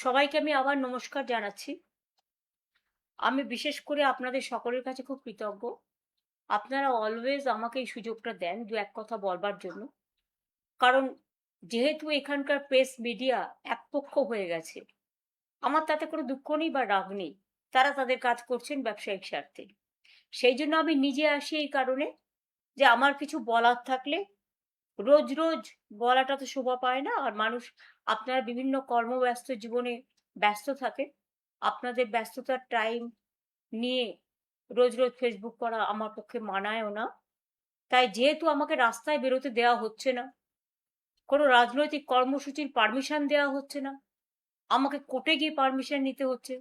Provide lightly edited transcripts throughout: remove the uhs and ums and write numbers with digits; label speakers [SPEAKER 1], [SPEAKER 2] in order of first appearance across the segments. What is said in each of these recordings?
[SPEAKER 1] সবাইকে আমি আবার নমস্কার জানাচ্ছি। আমি বিশেষ করে আপনাদের সকলের কাছে খুব কৃতজ্ঞ। আপনারা অলওয়েজ আমাকে এই সুযোগটা দেন দু এক কথা বলবার জন্য। কারণ যেহেতু এখানকার প্রেস মিডিয়া একপক্ষ হয়ে গেছে, আমার তাতে কোনো দুঃখ নেই বা রাগ নেই। তারা তাদের কাজ করছেন ব্যবসায়িক স্বার্থে। সেই জন্য আমি নিজে আসি এই কারণে যে আমার কিছু বলার থাকলে রোজ রোজ বলাটা তো শোভা পায় না। আর মানুষ আপনারা বিভিন্ন কর্মব্যস্ত জীবনে ব্যস্ত থাকে। আপনাদের ব্যস্ততার টাইম নিয়ে রোজ রোজ ফেসবুক করা আমার পক্ষে মানায়ও না। তাই যেহেতু আমাকে রাস্তায় বেরোতে দেওয়া হচ্ছে না, কোনো রাজনৈতিক কর্মসূচির পারমিশন দেওয়া হচ্ছে না, আমাকে কোর্টে গিয়ে পারমিশন নিতে হচ্ছে,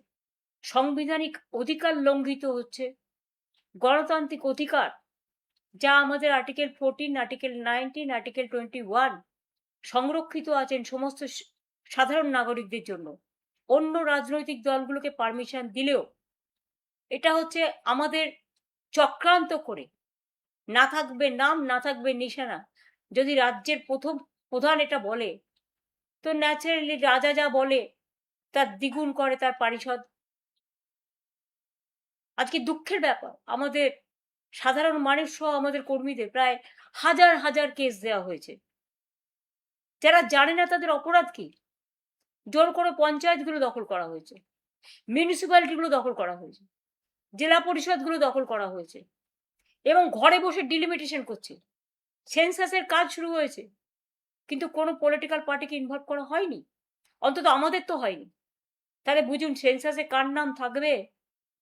[SPEAKER 1] সাংবিধানিক অধিকার লঙ্ঘিত হচ্ছে, গণতান্ত্রিক অধিকার যা আমাদের আর্টিকেল 14, আর্টিকেল 19, আর্টিকেল 21 সংরক্ষিত আছেন সমস্ত সাধারণ নাগরিকদের জন্য, অন্য রাজনৈতিক দলগুলোকে পারমিশন দিলেও এটা হচ্ছে আমাদের চক্রান্ত করে, না থাকবে নাম, না থাকবে নিশানা। যদি রাজ্যের প্রথম প্রধান এটা বলে, তো ন্যাচারালি রাজা যা বলে তার দ্বিগুণ করে তার পারিষদ। আজকে দুঃখের ব্যাপার, আমাদের সাধারণ মানুষ সহ আমাদের কর্মীদের প্রায় হাজার হাজার কেস দেওয়া হয়েছে। যারা জানে না তাদের অপরাধ কি। জোর করে পঞ্চায়েতগুলো দখল করা হয়েছে, মিউনিসিপ্যালিটিগুলো দখল করা হয়েছে, জেলা পরিষদগুলো দখল করা হয়েছে এবং ঘরে বসে ডিলিমিটেশন করছে। সেন্সাসের কাজ শুরু হয়েছে, কিন্তু কোনো পলিটিক্যাল পার্টিকে ইনভলভ করা হয়নি, অন্তত আমাদের তো হয়নি। তাহলে বুঝুন সেন্সাসে কার নাম থাকবে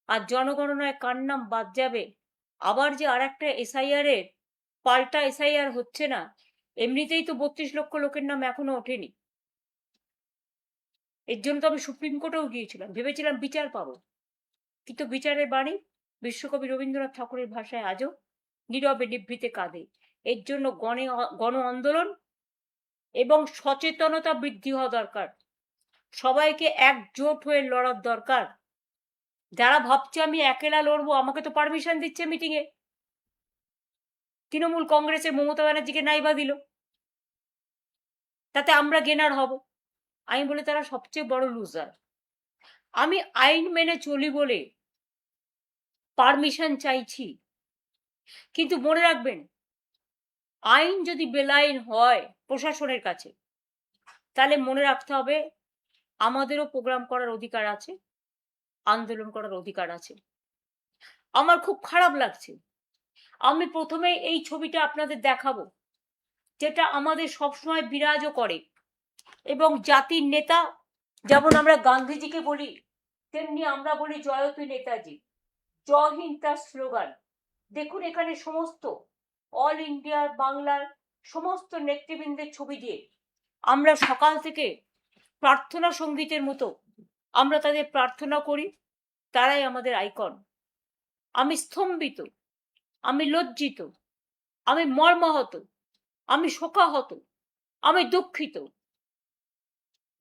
[SPEAKER 1] আর জনগণনায় কার নাম বাদ যাবে। আবার যে আর একটা এসআইআর এর পাল্টা এসআইআর হচ্ছে না, এমনিতেই তো 32 লক্ষ লোকের নাম এখনো ওঠেনি। এর জন্য তো আমি সুপ্রিম কোর্টেও গিয়েছিলাম, ভেবেছিলাম বিচার পাবো, কিন্তু বিচারের বাণী বিশ্বকবি রবীন্দ্রনাথ ঠাকুরের ভাষায় আজও নীরবে নিভৃতে কাঁদে। এর জন্য গণ আন্দোলন এবং সচেতনতা বৃদ্ধি হওয়া দরকার। সবাইকে একজোট হয়ে লড়ার দরকার। যারা ভাবছে আমি একেলা লড়বো, আমাকে তো পারমিশন দিচ্ছে মিটিংয়ে, তৃণমূল কংগ্রেসের মমতা ব্যানার্জিকে নাইবা দিল, তাতে আমরা গেনার হব। আমি বলি তারা সবচেয়ে বড় লুজার। আমি আইন মেনে চলি বলে পারমিশন চাইছি, কিন্তু মনে রাখবেন আইন যদি বেলাইন হয় প্রশাসনের কাছে, তাহলে মনে রাখতে হবে আমাদেরও প্রোগ্রাম করার অধিকার আছে, আন্দোলন করার অধিকার আছে। আমার খুব খারাপ লাগছে। আমি প্রথমে এই ছবিটা আপনাদের দেখাবো, যেটা আমাদের সবসময় বিরাজও করে এবং জাতির নেতা যেমন আমরা গান্ধীজিকে বলি, তেমনি আমরা বলি জয়তী নেতাজি, জয় হিন্দ তার স্লোগান। দেখুন এখানে সমস্ত অল ইন্ডিয়ার বাংলার সমস্ত নেতৃবৃন্দের ছবি দিয়ে আমরা সকাল থেকে প্রার্থনা সঙ্গীতের মতো আমরা তাদের প্রার্থনা করি। তারাই আমাদের আইকন। আমি স্তম্ভিত, আমি লজ্জিত, আমি মর্মাহত, আমি শোকাহত, আমি দুঃখিত।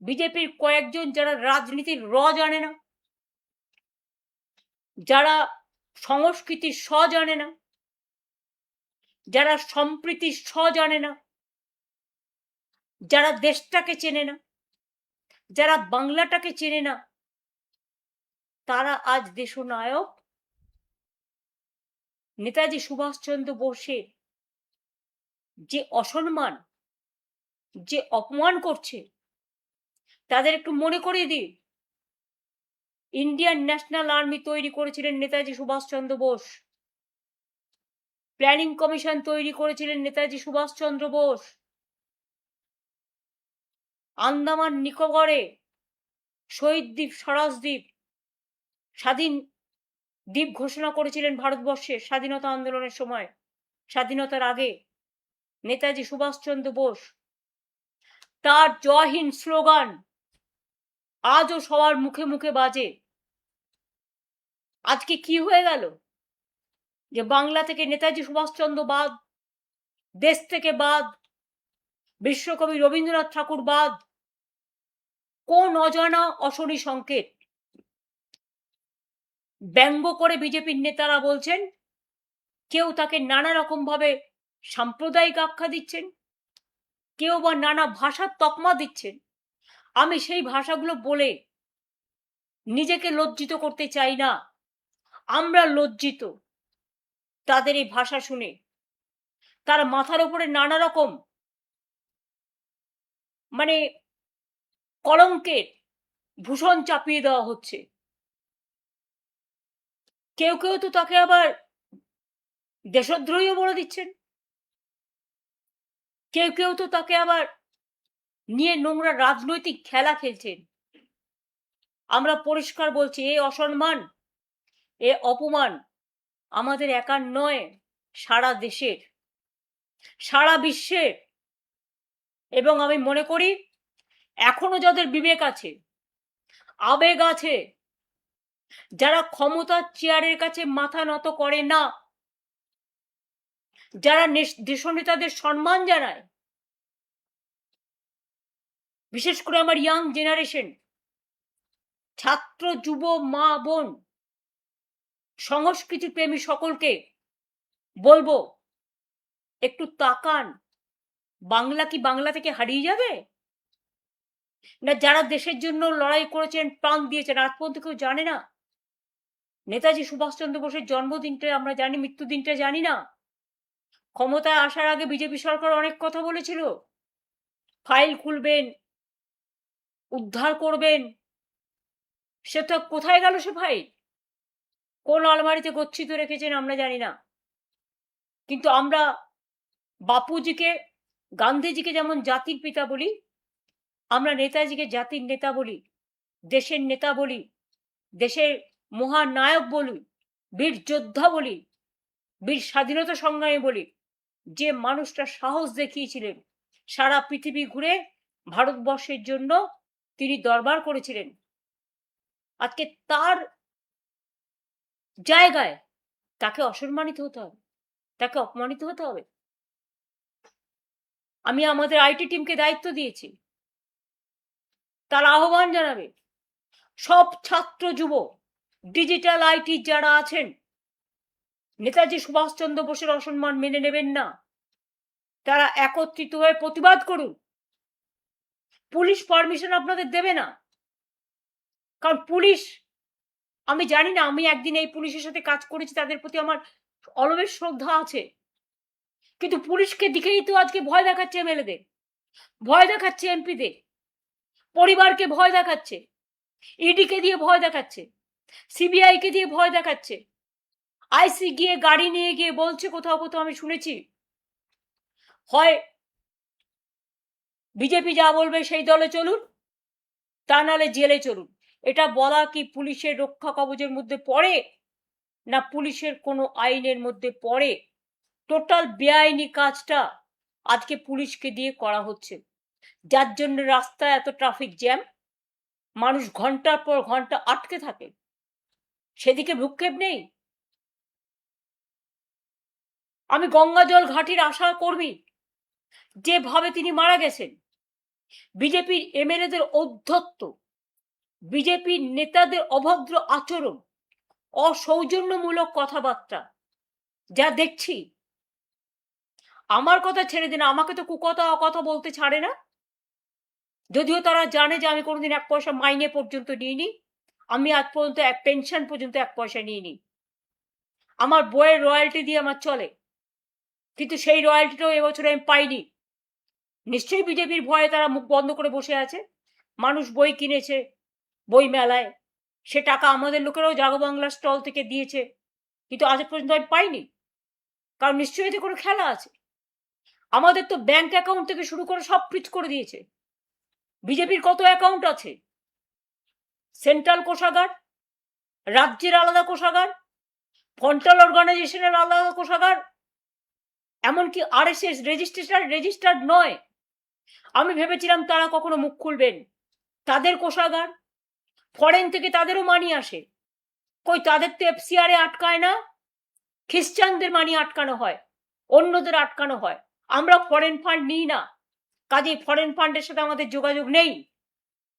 [SPEAKER 1] বিজেপির কয়েকজন যারা রাজনীতির জানে না, যারা সংস্কৃতির জানে না, যারা সম্প্রীতির জানে না, যারা দেশটাকে চেনে না, যারা বাংলাটাকে চেনে না, তারা আজ দেশনায়ক নেতাজি সুভাষচন্দ্র বোসের যে অসম্মান, যে অপমান করছে, তাদের একটু মনে করিয়ে দিই, ইন্ডিয়ান ন্যাশনাল আর্মি তৈরি করেছিলেন নেতাজি সুভাষচন্দ্র বোস, প্ল্যানিং কমিশন তৈরি করেছিলেন নেতাজি সুভাষচন্দ্র বোস, আন্দামান নিকোবরে শহীদ দ্বীপ, স্বরাজদ্বীপ, স্বাধীন দ্বীপ ঘোষণা করেছিলেন ভারতবর্ষের স্বাধীনতা আন্দোলনের সময়, স্বাধীনতার আগে নেতাজি সুভাষচন্দ্র বোস। তার জয় হিন্দ স্লোগান আজও সবার মুখে মুখে বাজে। আজকে কি হয়ে গেল যে বাংলা থেকে নেতাজি সুভাষচন্দ্র বাদ, দেশ থেকে বাদ, বিশ্বকবি রবীন্দ্রনাথ ঠাকুর বাদ? কোন অজানা অশনি সংকেত? ব্যঙ্গ করে বিজেপির নেতারা বলছেন কেউ তাকে নানা রকমভাবে সাম্প্রদায়িক আখ্যা দিচ্ছেন, কেউ বা নানা ভাষার তকমা দিচ্ছেন। আমি সেই ভাষাগুলো বলে নিজেকে লজ্জিত করতে চাই না। আমরা লজ্জিত তাদের এই ভাষা শুনে। তার মাথার উপরে নানা রকম মানে কলঙ্কের ভূষণ চাপিয়ে দেওয়া হচ্ছে। কেউ কেউ তো তাকে আবার দেশদ্রোহীও বলে দিচ্ছেন, কেউ কেউ তো তাকে আবার নিয়ে নোংরা রাজনৈতিক খেলা খেলছেন। আমরা পরিষ্কার বলছি, এ অসম্মান, এ অপমান আমাদের একার নয়, সারা দেশের, সারা বিশ্বের। এবং আমি মনে করি এখনো যাদের বিবেক আছে, আবেগ আছে, যারা ক্ষমতার চেয়ারের কাছে মাথা নত করে না, যারা দেশনেতাদের সম্মান জানায়, বিশেষ করে আমার ইয়াং জেনারেশন, ছাত্র, যুব, মা, বোন, সংস্কৃতি প্রেমী সকলকে বলবো, একটু তাকান। বাংলা কি বাংলা থেকে হারিয়ে যাবে? না যারা দেশের জন্য লড়াই করেছেন, প্রাণ দিয়েছেন, আজ পর্যন্ত কেউ জানে না? নেতাজি সুভাষচন্দ্র বোসের জন্মদিনটা আমরা জানি, মৃত্যুদিনটা জানি না? ক্ষমতায় আসার আগে বিজেপি সরকার অনেক কথা বলেছিল, ফাইল খুলবেন, উদ্ধার করবেন। সে তো কোথায় গেল সে ফাইল? কোন আলমারিতে গচ্ছিত রেখেছেন আমরা জানি না। কিন্তু আমরা বাপুজিকে, গান্ধীজিকে যেমন জাতির পিতা বলি, আমরা নেতাজিকে জাতির নেতা বলি, দেশের নেতা বলি, দেশের মহানায়ক বলি, বীর যোদ্ধা বলি, বীর স্বাধীনতা সংগ্রামী বলি। যে মানুষটা সাহস দেখিয়েছিলেন, সারা পৃথিবী ঘুরে ভারতবর্ষের জন্য তিনি দরবার করেছিলেন, আজকে তার জায়গায় তাকে অসম্মানিত হতে হবে, তাকে অপমানিত হতে হবে? আমি আমাদের আইটি টিমকে দায়িত্ব দিয়েছি, তার আহ্বান জানাবে সব ছাত্র, যুব, ডিজিটাল আইটি যারা আছেন, নেতাজি সুভাষচন্দ্র বোসের অসম্মান মেনে নেবেন না, তারা একত্রিত হয়ে প্রতিবাদ করুন। পুলিশ পারমিশন আপনাদের দেবে না, কারণ পুলিশ, আমি জানি না, আমি একদিন এই পুলিশের সাথে কাজ করেছি, তাদের প্রতি আমার অলবেশ শ্রদ্ধা আছে, কিন্তু পুলিশকে দিকেই তো আজকে ভয় দেখাচ্ছে এমএলএদের, ভয় দেখাচ্ছে এমপিদের, পরিবারকে ভয় দেখাচ্ছে, ইডিকে দিয়ে ভয় দেখাচ্ছে, সিবিআই কে দিয়ে ভয় দেখাচ্ছে, আইসি গিয়ে গাড়ি নিয়ে গিয়ে বলছে, কোথাও কোথাও আমি শুনেছি, হয় বিজেপি যা বলবে সেই দলে চলুন, তা নাহলে জেলে চলুন। এটা বলা কি পুলিশের রক্ষা কবচের মধ্যে পড়ে? না পুলিশের কোনো আইনের মধ্যে পড়ে? টোটাল বেআইনি কাজটা আজকে পুলিশকে দিয়ে করা হচ্ছে, যার জন্য রাস্তায় এত ট্রাফিক জ্যাম, মানুষ ঘন্টার পর ঘন্টা আটকে থাকে, সেদিকে ভ্রুক্ষেপ নেই। আমি গঙ্গাজল ঘাটির আশা কর্মী, যেভাবে তিনি মারা গেছেন, বিজেপির এমএলএদের ঔদ্ধত্য, বিজেপির নেতাদের অভদ্র আচরণ, অসৌজন্যমূলক কথাবার্তা যা দেখছি, আমার কথা ছেড়ে দিন, আমাকে তো কুকথা অকথা বলতে ছাড়ে না। যদিও তারা জানে যে আমি কোনোদিন 1 পয়সা মাইনে পর্যন্ত নিইনি, আমি আজ পর্যন্ত পেনশন পর্যন্ত 1 পয়সা নিইনি, আমার বইয়ের রয়্যালটি দিয়ে আমার চলে, কিন্তু সেই রয়্যালটিটাও এবছর আমি পাইনি। নিশ্চয়ই বিজেপির ভয়ে তারা মুখ বন্ধ করে বসে আছে। মানুষ বই কিনেছে বই মেলায়, সে টাকা আমাদের লোকেরাও জাগো বাংলা স্টল থেকে দিয়েছে, কিন্তু আজ পর্যন্ত আমি পাইনি, কারণ নিশ্চয়ই এতে কোনো খেলা আছে। আমাদের তো ব্যাংক অ্যাকাউন্ট থেকে শুরু করে সব ফ্রিজ করে দিয়েছে। বিজেপির কত অ্যাকাউন্ট আছে? সেন্ট্রাল কোষাগার, রাজ্যের আলাদা কোষাগার, ফন্টাল অর্গানাইজেশনের আলাদা কোষাগার, এমনকি আরএসএস রেজিস্টার্ড নয়। আমি ভেবেছিলাম তারা কখনো মুখ খুলবেন, তাদের কোষাগার, ফরেন থেকে তাদেরও মানি আসে, কই তাদের তো এফসিআরে আটকায় না, খ্রিস্টানদের মানি আটকানো হয়, অন্যদের আটকানো হয়, আমরা ফরেন ফান্ড নিই না, কাজেই ফরেন ফান্ডের সাথে আমাদের যোগাযোগ নেই।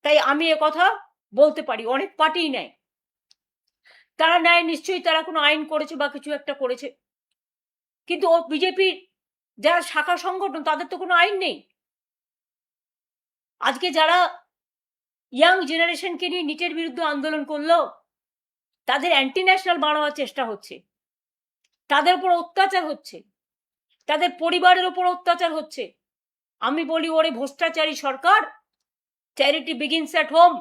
[SPEAKER 1] তাই আমি এ কথা বলতে পারি, অনেক পার্টিই নেয়, তারা নেয় নিশ্চয়ই, তারা কোনো আইন করেছে বা কিছু একটা করেছে। কিন্তু ও বিজেপির যারা শাখা সংগঠন তাদের তো কোনো আইন নেই। আজকে যারা ইয়াং জেনারেশনকে নিয়ে নিটের বিরুদ্ধে আন্দোলন করলো তাদের অ্যান্টি ন্যাশনাল বানানোর চেষ্টা হচ্ছে, তাদের উপর অত্যাচার হচ্ছে, তাদের পরিবারের উপর অত্যাচার হচ্ছে। আমি বলি ওরে ভ্রষ্টাচারী সরকার, চ্যারিটি বিগিনস অ্যাট হোম।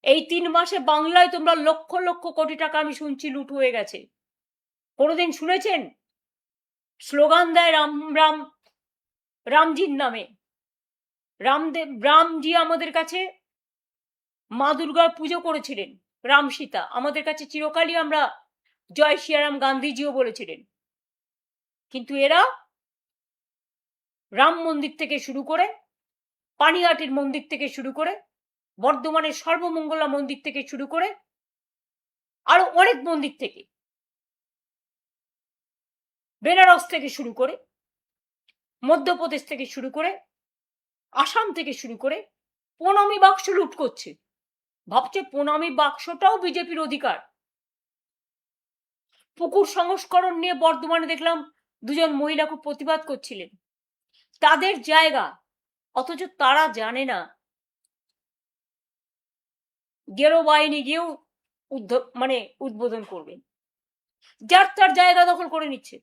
[SPEAKER 1] এই 3 মাসে বাংলায় তোমরা লক্ষ লক্ষ কোটি টাকা আমি শুনছি লুট হয়ে গেছে। কোনোদিন শুনেছেন স্লোগান দেয় রাম রাম রামজির নামে? রামজি আমাদের কাছে মা দুর্গার পুজো করেছিলেন, রাম সীতা আমাদের কাছে চিরকালই আমরা জয় শ্রীরাম গান্ধীজিও বলেছিলেন। কিন্তু এরা রাম মন্দির থেকে শুরু করে, পানিহাটির মন্দির থেকে শুরু করে, বর্ধমানের সর্বমঙ্গলা মন্দির থেকে শুরু করে, আরো অনেক মন্দির থেকে, বেনারস থেকে শুরু করে, মধ্যপ্রদেশ থেকে শুরু করে, আসাম থেকে শুরু করে প্রণামী বাক্স লুট করছে। ভাবছে প্রণামী বাক্সটাও বিজেপির অধিকার। পুকুর সংস্করণ নিয়ে বর্ধমানে দেখলাম 2জন মহিলা খুব প্রতিবাদ করছিলেন, তাদের জায়গা, অথচ তারা জানে না গেরো বাহিনী গিয়েও উদ্বোধন করবেন। যার তার জায়গা দখল করে নিচ্ছে।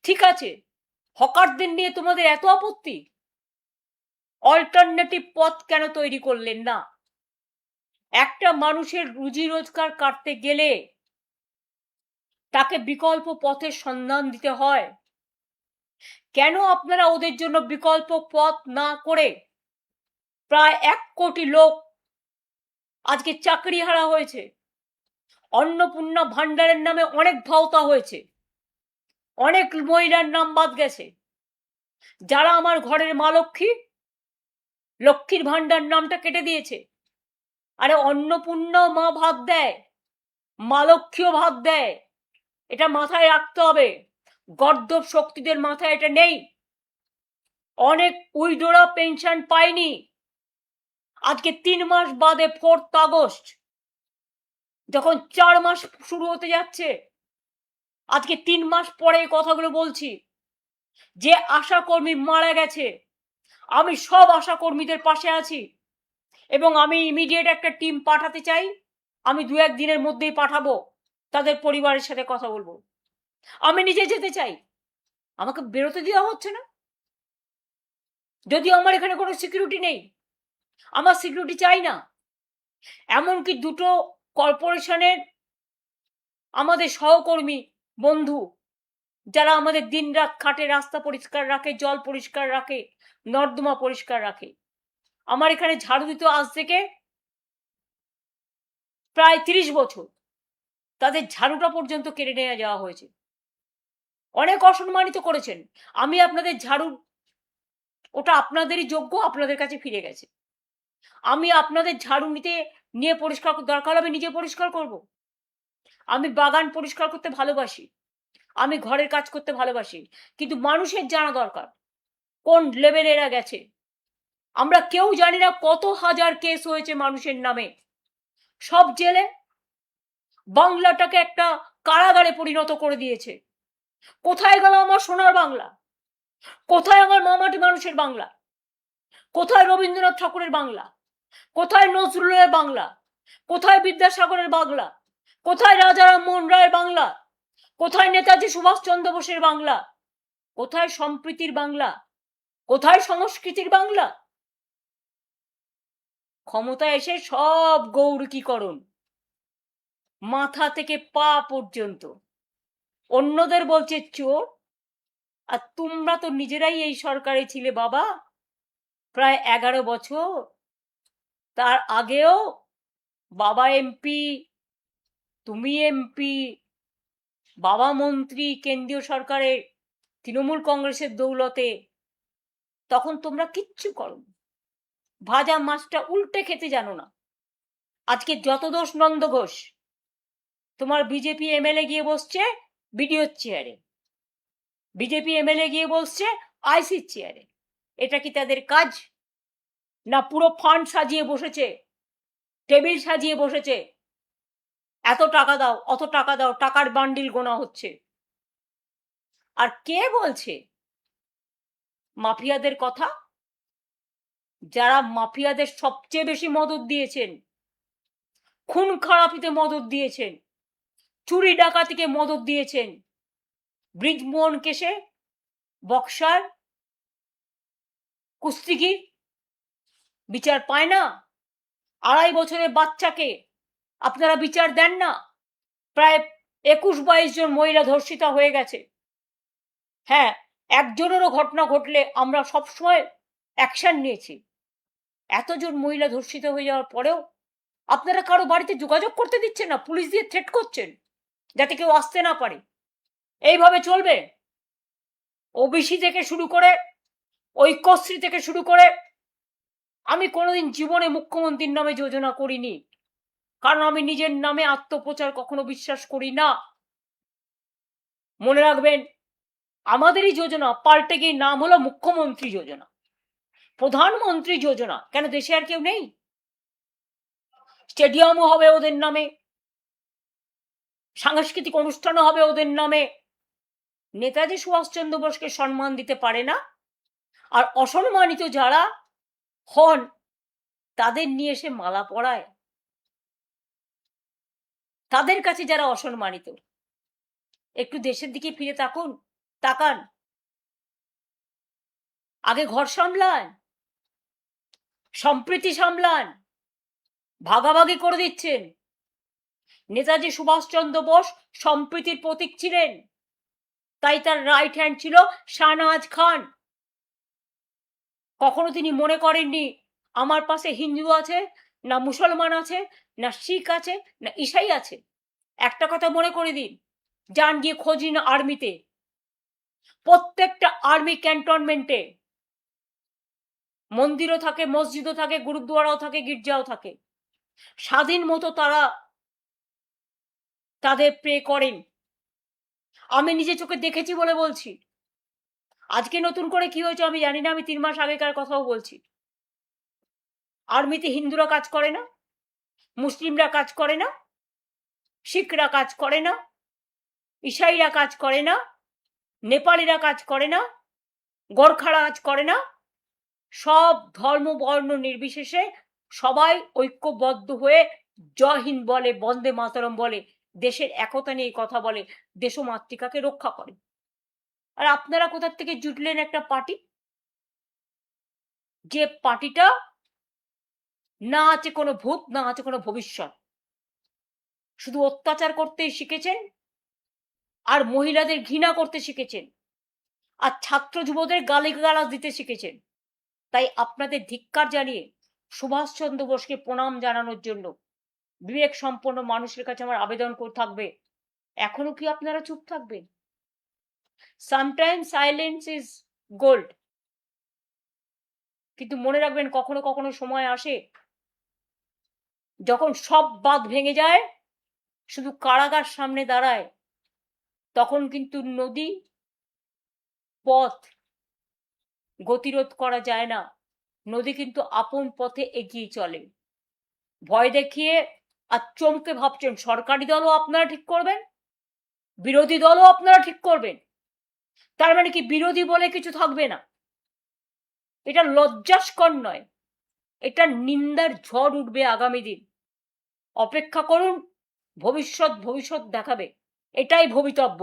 [SPEAKER 1] ঠিক আছে, হকারদের নিয়ে তোমাদের এত আপত্তি, অল্টারনেটিভ পথ কেন তৈরি করলেন না? একটা মানুষের রুজি রোজগার কাটতে গেলে তাকে বিকল্প পথের সন্ধান দিতে হয়। কেন আপনারা ওদের জন্য বিকল্প পথ না করে প্রায় 1 কোটি লোক আজকে চাকরি হারা হয়েছে, অন্নপূর্ণা ভান্ডারের নামে অনেক ভাওতা হয়েছে, অনেক মহিলার নাম বাদ গেছে। যারা আমার ঘরের মা লক্ষ্মী, লক্ষ্মীর ভান্ডার নামটা কেটে দিয়েছে। আরে অন্নপূর্ণাও মা ভাত দেয়, মা লক্ষ্মীও ভাত দেয়, এটা মাথায় রাখতে হবে। গর্দভ শক্তিদের মাথায় এটা নেই। অনেক উইডোরা পেনশন পায়নি। আজকে 3 মাস বাদে 4th আগস্ট, যখন 4 মাস শুরু হতে যাচ্ছে, আজকে 3 মাস পরে এই কথাগুলো বলছি। যে আশাকর্মী মারা গেছে, আমি সব আশাকর্মীদের পাশে আছি এবং আমি ইমিডিয়েট একটা টিম পাঠাতে চাই। আমি 2-1 দিনের মধ্যেই পাঠাবো, তাদের পরিবারের সাথে কথা বলবো। আমি নিজে যেতে চাই, আমাকে বেরোতে দেওয়া হচ্ছে না। যদিও আমার এখানে কোনো সিকিউরিটি নেই, আমার সিকিউরিটি চাই না। এমনকি 2টো কর্পোরেশনের আমাদের সহকর্মী বন্ধু, যারা আমাদের দিনরাত খাটে, রাস্তা পরিষ্কার রাখে, জল পরিষ্কার রাখে, নর্দমা পরিষ্কার রাখে, আমার এখানে ঝাড়ু দিতে আজ থেকে প্রায় 30 বছর, তাদের ঝাড়ুটা পর্যন্ত কেড়ে নিয়ে যাওয়া হয়েছে। অনেক অসম্মানিত করেছেন। আমি আপনাদের ঝাড়ু, ওটা আপনাদেরই যোগ্য, আপনাদের কাছে ফিরে গেছে। আমি আপনাদের ঝাড়ু নিয়ে পরিষ্কার, দরকার হবে নিজে পরিষ্কার করব। আমি বাগান পরিষ্কার করতে ভালোবাসি, আমি ঘরের কাজ করতে ভালোবাসি, কিন্তু মানুষের জানা দরকার কোন লেভেলে এরা গেছে। আমরা কেউ জানি না কত হাজার কেস হয়েছে মানুষের নামে, সব জেলে। বাংলাটাকে একটা কারাগারে পরিণত করে দিয়েছে। কোথায় গেল আমার সোনার বাংলা? কোথায় আমার মামাটি মানুষের বাংলা? কোথায় রবীন্দ্রনাথ ঠাকুরের বাংলা? কোথায় নজরুলের বাংলা? কোথায় বিদ্যাসাগরের বাংলা? কোথায় রাজা রামমোহন রায়ের বাংলা? কোথায় নেতাজি সুভাষচন্দ্র বোসের বাংলা? কোথায় সম্প্রীতির বাংলা? কোথায় সংস্কৃতির বাংলা? ক্ষমতা এসে সব গৌরকীকরণ, মাথা থেকে পা পর্যন্ত। অন্যদের বলছে চোর, আর তোমরা তো নিজেরাই এই সরকারে ছিলে বাবা প্রায় 11 বছর। তার আগেও বাবা এমপি, তুমি এমপি, বাবা মন্ত্রী কেন্দ্রীয় সরকারের তৃণমূল কংগ্রেসের দৌলতে, তখন তোমরা কিচ্ছু করো, ভাজা মাছটা উল্টে খেতে জানো না। আজকে যত দোষ নন্দ ঘোষ, তোমার বিজেপি এমএলএ গিয়ে বসছে বিডিওর চেয়ারে, বিজেপি এমএলএ গিয়ে বসছে আইসির চেয়ারে। এটা কি তাদের কাজ? না পুরো ফান্ড সাজিয়ে বসেছে, টেবিল সাজিয়ে বসেছে, এত টাকা দাও, অত টাকা দাও, টাকার বান্ডিল গোনা হচ্ছে। আর কে বলছে মাফিয়াদের কথা? যারা মাফিয়াদের সবচেয়ে বেশি মদত দিয়েছেন, খুন খারাপিতে মদত দিয়েছেন, চুরি ডাকাতিকে মদত দিয়েছেন, ব্রিজমোহন কেসে বক্সার কুস্তিগির বিচার পায় না, 2.5 বছরের বাচ্চাকে আপনারা বিচার দেন না, প্রায় 21-22 জন মহিলা ধর্ষিতা হয়ে গেছে। হ্যাঁ, একজনেরও ঘটনা ঘটলে আমরা সবসময় অ্যাকশন নিয়েছি। এতজন মহিলা ধর্ষিত হয়ে যাওয়ার পরেও আপনারা কারো বাড়িতে যোগাযোগ করতে দিচ্ছেন না, পুলিশ দিয়ে থ্রেট করছেন যাতে কেউ আসতে না পারে। এইভাবে চলবে? ওবিসি থেকে শুরু করে, ঐক্যশ্রী থেকে শুরু করে, আমি কোনোদিন জীবনে মুখ্যমন্ত্রীর নামে যোজনা করিনি, কারণ আমি নিজের নামে আত্মপ্রচার কখনো বিশ্বাস করি না। মনে রাখবেন, আমাদেরই যোজনা পাল্টে গিয়ে নাম হলো মুখ্যমন্ত্রী যোজনা, প্রধানমন্ত্রী যোজনা। কেন দেশে আর কেউ নেই? স্টেডিয়ামও হবে ওদের নামে, সাংস্কৃতিক অনুষ্ঠানও হবে ওদের নামে। নেতাজি সুভাষচন্দ্র বোসকে সম্মান দিতে পারে না, আর অসম্মানিত যারা হন তাদের নিয়ে এসে মালা পরায়। তাদের কাছে যারা অসম্মানিত, একটু দেশের দিকে ফিরে তাকান। আগে ঘর সামলান, সম্প্রীতি সামলান। ভাগাভাগি করে দিচ্ছেন। নেতাজি সুভাষচন্দ্র বোস সম্প্রীতির প্রতীক ছিলেন, তাই তার রাইট হ্যান্ড ছিল শাহনওয়াজ খান। কখনো তিনি মনে করেননি আমার পাশে হিন্দু আছে, না মুসলমান আছে, না শিখ আছে, না ঈসাই আছে। একটা কথা মনে করে দিন, যান গিয়ে খোঁজ নিন আর্মিতে, প্রত্যেকটা আর্মি ক্যান্টনমেন্টে মন্দিরও থাকে, মসজিদও থাকে, গুরুদ্বারাও থাকে, গির্জাও থাকে। স্বাধীন মতো তারা তাদের প্রে করেন। আমি নিজে চোখে দেখেছি বলে বলছি। আজকে নতুন করে কি হয়েছে আমি জানি না, আমি 3 মাস আগেকার কথাও বলছি। আর্মিতে হিন্দুরা কাজ করে না, মুসলিমরা কাজ করে না, শিখরা কাজ করে না, ঈসাইরা কাজ করে না, নেপালিরা কাজ করে না, গোর্খারা কাজ করে না। সব ধর্ম বর্ণ নির্বিশেষে সবাই ঐক্যবদ্ধ হয়ে জয় হিন্দ বলে, বন্দে মাতরম বলে, দেশের একতা নিয়ে কথা বলে, দেশমাতৃকাকে রক্ষা করে। আর আপনারা কোথা থেকে জুটলেন একটা পার্টি, যে পার্টিটা না আছে কোনো ভূত, না আছে কোনো ভবিষ্যৎ, শুধু অত্যাচার করতেই শিখেছেন, আর মহিলাদের ঘৃণা করতে শিখেছেন, আর ছাত্র যুবদের গালিগালাজ দিতে শিখেছেন। তাই আপনাদের ধিক্কার জানিয়ে সুভাষচন্দ্র বোসকে প্রণাম জানানোর জন্য বিবেক সম্পন্ন মানুষের কাছে আমার আবেদন করে থাকবে, এখনো কি আপনারা চুপ থাকবেন? Sometime silence is gold. কিন্তু মনে রাখবেন, কখনো কখনো সময় আসে যখন সব বাঁধ ভেঙে যায়, শুধু কারাগার সামনে দাঁড়ায়, তখন কিন্তু নদী পথ গতিরোধ করা যায় না। নদী কিন্তু আপন পথে এগিয়ে চলে। ভয় দেখিয়ে আর চমকে ভাবছেন সরকারি দলও আপনারা ঠিক করবেন, বিরোধী দলও আপনারা ঠিক করবেন, তার মানে কি বিরোধী বলে কিছু থাকবে না? এটা লজ্জাস্কর নয়, এটা নিন্দার ঝড় উঠবে আগামী দিন। অপেক্ষা করুন, ভবিষ্যৎ দেখাবে, এটাই ভবিতব্য।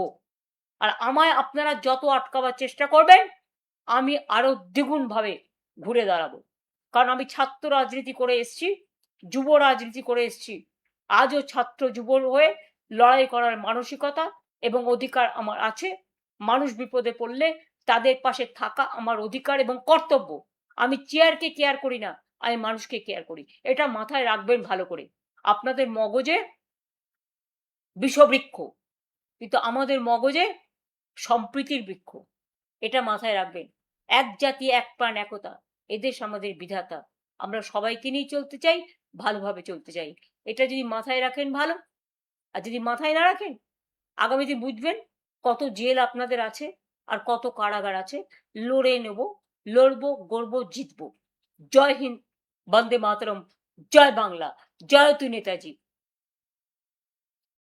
[SPEAKER 1] আর আমায় আপনারা যত আটকাবার চেষ্টা করবেন, আমি আরো দ্বিগুণ ভাবে ঘুরে দাঁড়াবো। কারণ আমি ছাত্র রাজনীতি করে এসছি, যুব রাজনীতি করে এসছি। আজও ছাত্র যুব হয়ে লড়াই করার মানসিকতা এবং অধিকার আমার আছে। মানুষ বিপদে পড়লে তাদের পাশে থাকা আমার অধিকার এবং কর্তব্য। আমি চেয়ারকে কেয়ার করি না, আমি মানুষকে কেয়ার করি। এটা মাথায় রাখবেন ভালো করে। আপনাদের মগজে বিষবৃক্ষ, কিন্তু আমাদের মগজে সম্প্রীতির বৃক্ষ। এটা মাথায় রাখবেন। এক জাতি, এক প্রাণ, একতা, এদেশ আমাদের বিধাতা। আমরা সবাইকে নিয়ে চলতে চাই, ভালোভাবে চলতে চাই। এটা যদি মাথায় রাখেন ভালো, আর যদি মাথায় না রাখেন, আগামী দিন বুঝবেন কত জেল আপনাদের আছে আর কত কারাগার আছে। লড়ে নেব, লড়বো, গড়বো, জিতবো। জয় হিন্দ, বন্দে মাতরম, জয় বাংলা, জয় তু নেতাজি।